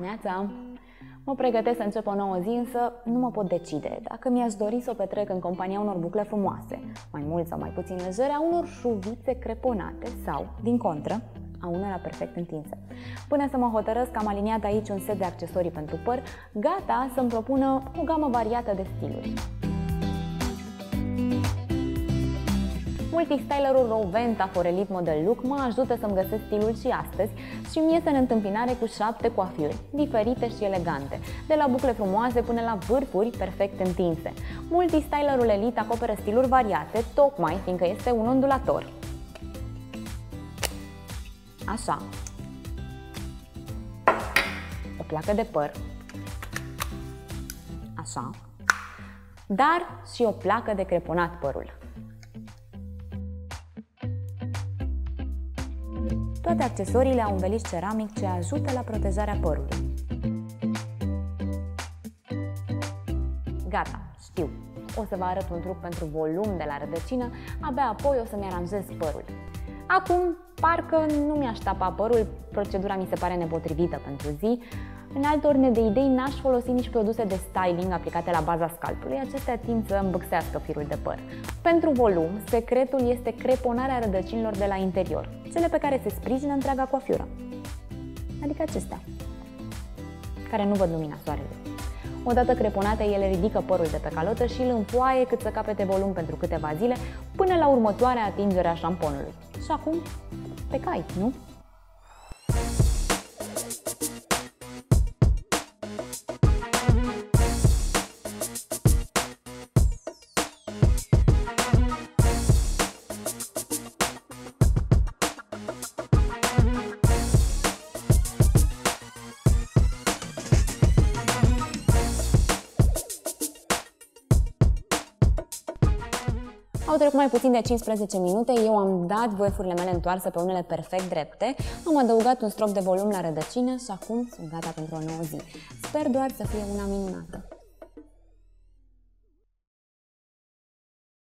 Neața! Mă pregătesc să încep o nouă zi, însă nu mă pot decide dacă mi-aș dori să o petrec în compania unor bucle frumoase, mai mult sau mai puțin legere, a unor șuvițe creponate sau, din contră, a unora perfect întinse. Până să mă hotărăsc, am aliniat aici un set de accesorii pentru păr, gata să-mi propună o gamă variată de stiluri. Multistylerul Rowenta For Elite Model Look mă ajută să-mi găsesc stilul și astăzi și mi iese în întâmpinare cu 7 coafuri diferite și elegante, de la bucle frumoase până la vârfuri perfect întinse. Multistylerul Elite acoperă stiluri variate, tocmai fiindcă este un ondulator. Așa. O placă de păr. Așa. Dar și o placă de creponat părul. Toate accesoriile au un veliș ceramic ce ajută la protejarea părului. Gata, știu. O să vă arăt un truc pentru volum de la rădăcină, abia apoi o să-mi aranjez părul. Acum, parcă nu mi-aș tapa părul, procedura mi se pare nepotrivită pentru zi. În altă ordine de idei, n-aș folosi nici produse de styling aplicate la baza scalpului, acestea tind să îmbâxească firul de păr. Pentru volum, secretul este creponarea rădăcinilor de la interior, cele pe care se sprijină întreaga coafură. Adică acestea, care nu văd lumina soarelui. Odată creponate, ele ridică părul de pe calotă și îl înfoaie cât să capete volum pentru câteva zile, până la următoarea atingere a șamponului. Și acum, pe cai, nu? Au trecut mai puțin de 15 minute, eu am dat vârfurile mele întoarse pe unele perfect drepte, am adăugat un strop de volum la rădăcină și acum sunt gata pentru o nouă zi. Sper doar să fie una minunată.